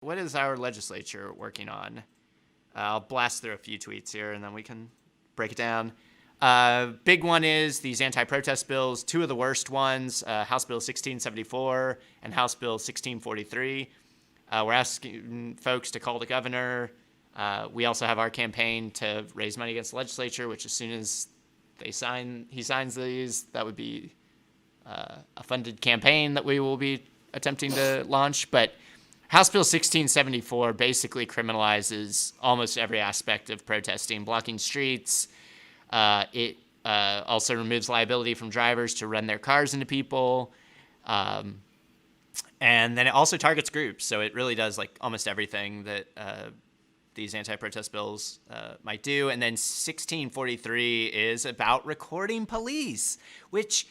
what is our legislature working on? I'll blast through a few tweets here, and then we can break it down. Big one is these anti-protest bills. Two of the worst ones, House Bill 1674 and House Bill 1643. We're asking folks to call the governor. We also have our campaign to raise money against the legislature, which as soon as he signs these, that would be a funded campaign that we will be attempting to launch. But House Bill 1674 basically criminalizes almost every aspect of protesting, blocking streets. It also removes liability from drivers to run their cars into people. And then it also targets groups. So it really does like almost everything that these anti-protest bills might do. And then 1643 is about recording police, which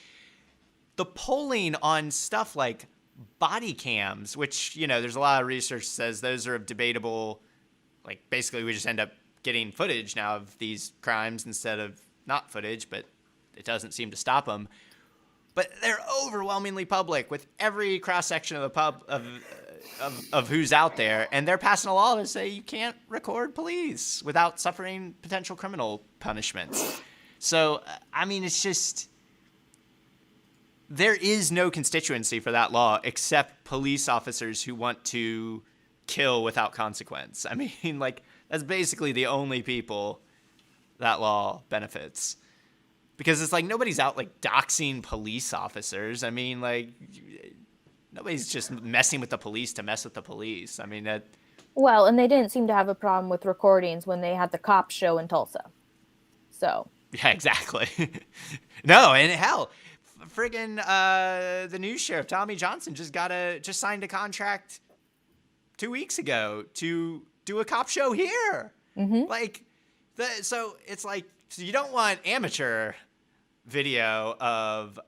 the polling on stuff like body cams, which, you know, there's a lot of research says those are debatable. Like basically we just end up getting footage now of these crimes instead of not footage, but it doesn't seem to stop them. But they're overwhelmingly public with every cross section of the of who's out there, and they're passing a law to say you can't record police without suffering potential criminal punishments. So, I mean, it's just there is no constituency for that law except police officers who want to kill without consequence. I mean, like, that's basically the only people that law benefits. Because it's like nobody's out like doxing police officers. I mean, like nobody's just messing with the police to mess with the police. I mean, that. Well, and they didn't seem to have a problem with recordings when they had the cop show in Tulsa. So. Yeah, exactly. No, and hell, friggin' the new sheriff Tommy Johnson just signed a contract 2 weeks ago to do a cop show here. Mm-hmm. Like, so it's like so you don't want amateur video of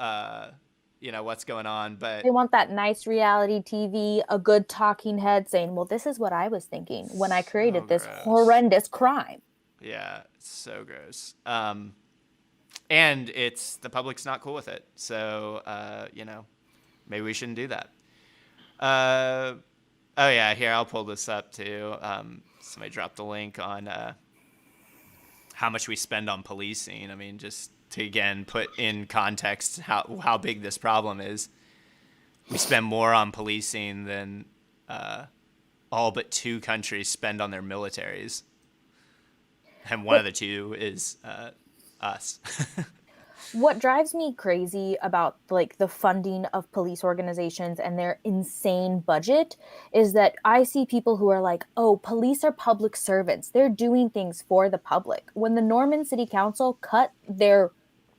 what's going on, but they want that nice reality TV, a good talking head saying, well, this is what I was thinking when I created this horrendous crime. Yeah, it's so gross. And it's the public's not cool with it, so maybe we shouldn't do that. Oh yeah, here I'll pull this up too. Somebody dropped a link on how much we spend on policing. I mean, just to again put in context how big this problem is. We spend more on policing than all but two countries spend on their militaries, and one of the two is us. What drives me crazy about like the funding of police organizations and their insane budget is that I see people who are like, oh, police are public servants. They're doing things for the public. When the Norman City Council cut their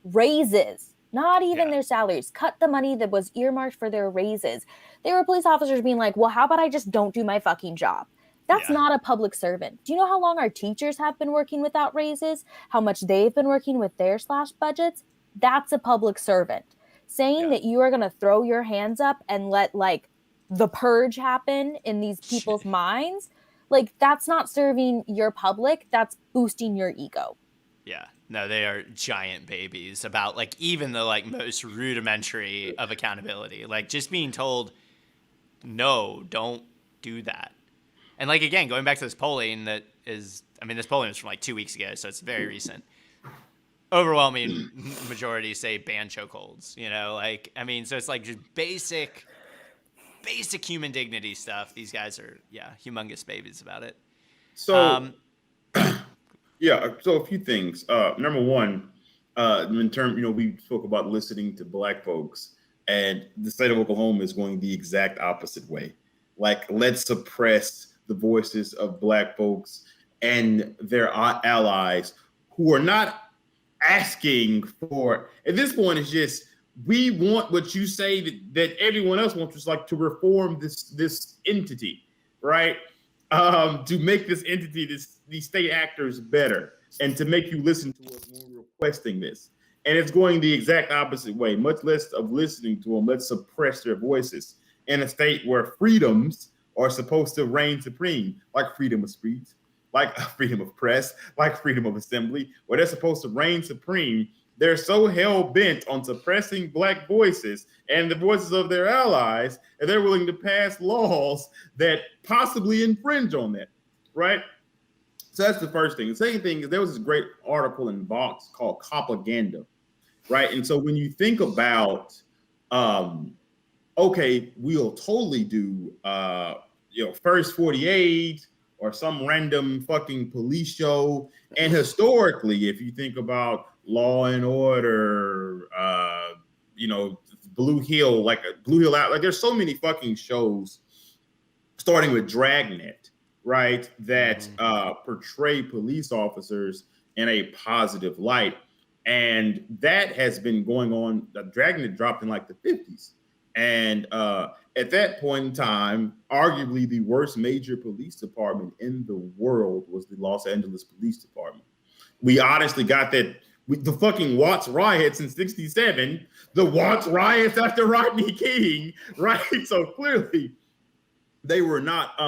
raises, not even their salaries, cut the money that was earmarked for their raises, there were police officers being like, well, how about I just don't do my fucking job? That's not a public servant. Do you know how long our teachers have been working without raises? How much they've been working with their slash budgets? That's a public servant. Saying that you are going to throw your hands up and let like the purge happen in these people's minds, like that's not serving your public. That's boosting your ego. Yeah. No, they are giant babies about like even the like most rudimentary of accountability. Like just being told, no, don't do that. And like, again, going back to this polling this polling was from like 2 weeks ago, so it's very recent. Overwhelming majority say ban chokeholds, like, I mean, so it's like just basic human dignity stuff. These guys are, humongous babies about it. So, so a few things. Number one, in terms, we spoke about listening to Black folks, and the state of Oklahoma is going the exact opposite way. Like, let's suppress the voices of Black folks and their allies who are not asking for, at this point, it's just, we want what you say that everyone else wants, is like to reform this entity, right? To make this entity, these state actors better, and to make you listen to us when we're requesting this. And it's going the exact opposite way. Much less of listening to them, let's suppress their voices in a state where freedoms are supposed to reign supreme, like freedom of speech, like freedom of press, like freedom of assembly, where they're supposed to reign supreme. They're so hell bent on suppressing Black voices and the voices of their allies, and they're willing to pass laws that possibly infringe on that, right? So that's the first thing. The second thing is there was this great article in Vox called Copaganda, right? And so when you think about, okay, we'll totally do, First 48 or some random fucking police show. And historically, if you think about Law and Order, Blue Hill, Blue Hill Out, like there's so many fucking shows, starting with Dragnet, right, that portray police officers in a positive light. And that has been going on. Dragnet dropped in like the 50s. And at that point in time, arguably the worst major police department in the world was the Los Angeles Police Department. We honestly got that. The fucking Watts riots in '67, the Watts riots after Rodney King, right? So clearly they were not,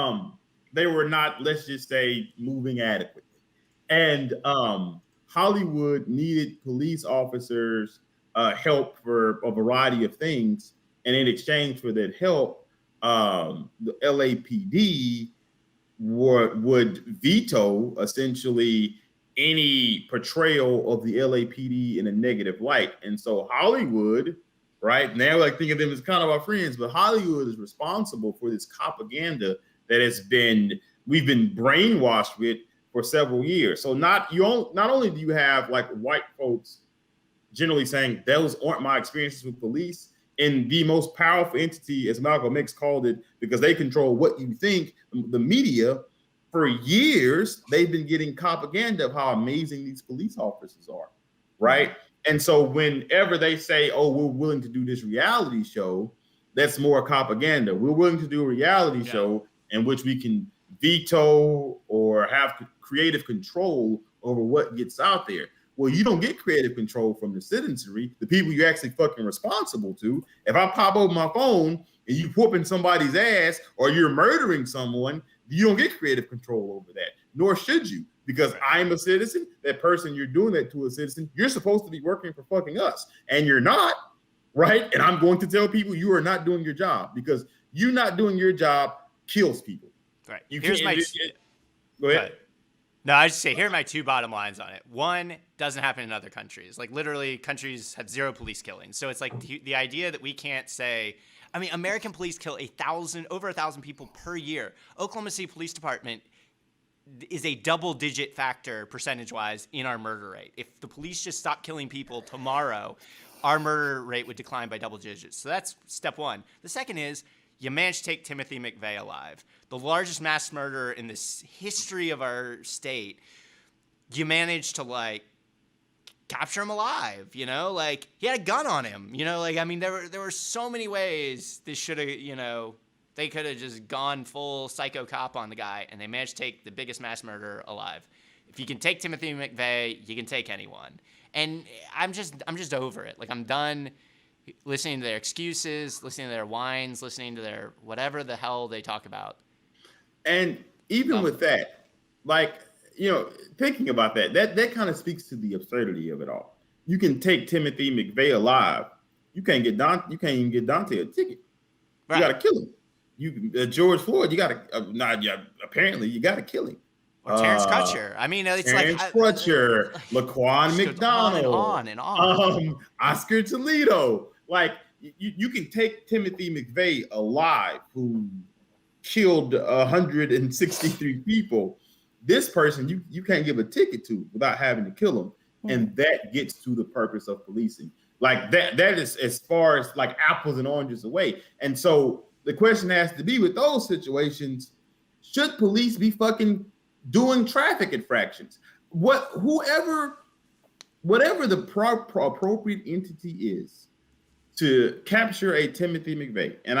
let's just say, moving adequately. And Hollywood needed police officers help for a variety of things. And in exchange for that help, the LAPD would veto essentially any portrayal of the LAPD in a negative light. And so Hollywood, right now, I think of them as kind of our friends, but Hollywood is responsible for this propaganda that we've been brainwashed with for several years. So not only do you have like white folks generally saying those aren't my experiences with police, and the most powerful entity, as Malcolm X called it, because they control what you think, the media, for years, they've been getting propaganda of how amazing these police officers are, right? And so whenever they say, oh, we're willing to do this reality show, that's more propaganda. We're willing to do a reality show in which we can veto or have creative control over what gets out there. Well, you don't get creative control from the citizenry, the people you're actually fucking responsible to. If I pop over my phone and you whooping somebody's ass or you're murdering someone, you don't get creative control over that, nor should you, because I'm a citizen. That person you're doing that to a citizen, you're supposed to be working for fucking us, and you're not, right? And I'm going to tell people you are not doing your job, because you not doing your job kills people. Right. Go ahead. No, I just say, here are my two bottom lines on it. One, doesn't happen in other countries. Like literally countries have zero police killings. So it's like the idea that we can't say, I mean, American police kill over 1,000 people per year. Oklahoma City Police Department is a double-digit factor percentage-wise in our murder rate. If the police just stopped killing people tomorrow, our murder rate would decline by double digits. So that's step one. The second is, you managed to take Timothy McVeigh alive, the largest mass murderer in this history of our state. You managed to capture him alive, he had a gun on him, there were so many ways this should have, they could have just gone full psycho cop on the guy, and they managed to take the biggest mass murderer alive. If you can take Timothy McVeigh, you can take anyone. And I'm just over it. I'm done listening to their excuses, listening to their whines, listening to their whatever the hell they talk about. And even with that, thinking about that kind of speaks to the absurdity of it all. You can take Timothy McVeigh alive. You can't even get Dante a ticket. Right. You got to kill him. George Floyd, you got to, apparently you got to kill him. Or Terrence Crutcher. It's Terrence Crutcher, Laquan McDonald, on and on. Oscar Toledo. You can take Timothy McVeigh alive, who killed 163 people. This person you can't give a ticket to without having to kill him, and that gets to the purpose of policing. That is as far as apples and oranges away. And so the question has to be, with those situations, should police be fucking doing traffic infractions? Whatever the appropriate entity is to capture a Timothy McVeigh, and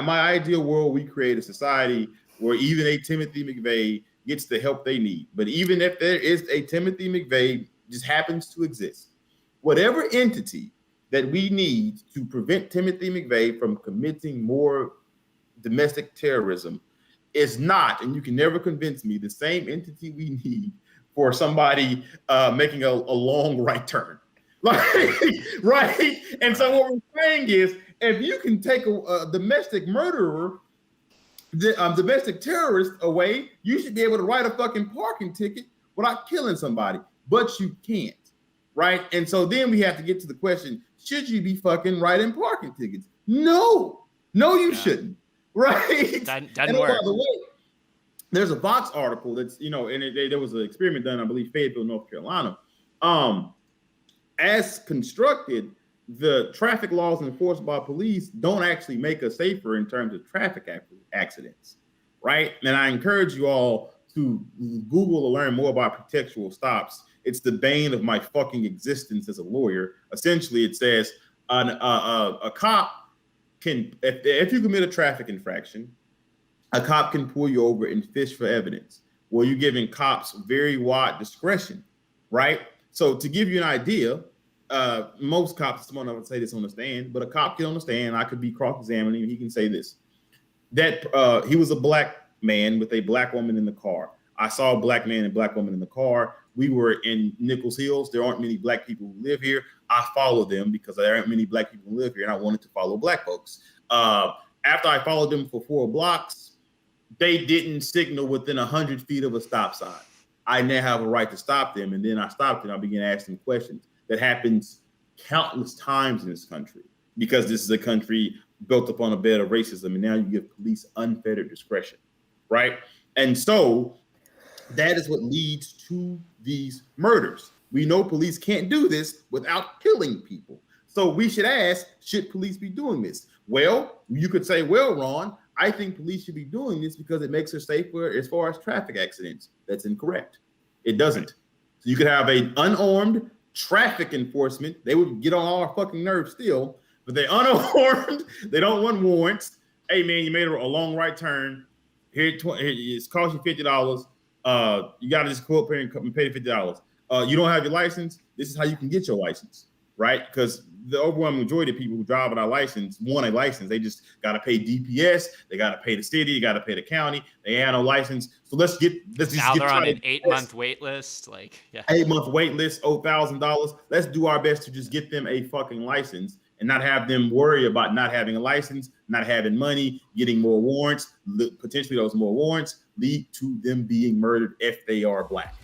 my ideal world, we create a society where even a Timothy McVeigh gets the help they need. But even if there is a Timothy McVeigh just happens to exist, whatever entity that we need to prevent Timothy McVeigh from committing more domestic terrorism is not, and you can never convince me, the same entity we need for somebody making a long right turn. Like, right? And so what we're saying is, if you can take a domestic murderer, domestic terrorist away, you should be able to write a fucking parking ticket without killing somebody, but you can't, right? And so then we have to get to the question: should you be fucking writing parking tickets? No, you shouldn't, right? Doesn't work. By the way, there's a Vox article that's, and there was an experiment done, I believe, Fayetteville, North Carolina. As constructed, the traffic laws enforced by police don't actually make us safer in terms of traffic accidents, right? And I encourage you all to Google or learn more about pretextual stops. It's the bane of my fucking existence as a lawyer. Essentially, it says a cop can, if you commit a traffic infraction, a cop can pull you over and fish for evidence. Well, you're giving cops very wide discretion, right? So to give you an idea, most cops, someone I would say this on the stand, but a cop can on the stand, I could be cross-examining, he can say this, that he was a black man with a black woman in the car. I saw a black man and black woman in the car. We were in Nichols Hills. There aren't many black people who live here. I follow them because there aren't many black people who live here, and I wanted to follow black folks. After I followed them for 4 blocks, they didn't signal within 100 feet of a stop sign. I now have a right to stop them. And then I stopped and I began asking questions. That happens countless times in this country because this is a country built upon a bed of racism. And now you give police unfettered discretion, right? And so that is what leads to these murders. We know police can't do this without killing people. So we should ask, should police be doing this? Well, you could say, well, Ron, I think police should be doing this because it makes us safer as far as traffic accidents. That's incorrect. It doesn't. So you could have an unarmed traffic enforcement. They would get on all our fucking nerves still, but they're unarmed. They don't want warrants. Hey, man, you made a long right turn. Here, it's cost you $50. You got to just go up here and pay the $50. You don't have your license. This is how you can get your license, right? Because the overwhelming majority of people who drive without license want a license. They just got to pay DPS. They got to pay the city. They got to pay the county. They have no license. So let's now they're on an 8-month wait list. 8-month wait list, $1,000. Let's do our best to just get them a fucking license and not have them worry about not having a license, not having money, getting more warrants. Potentially those more warrants lead to them being murdered if they are black.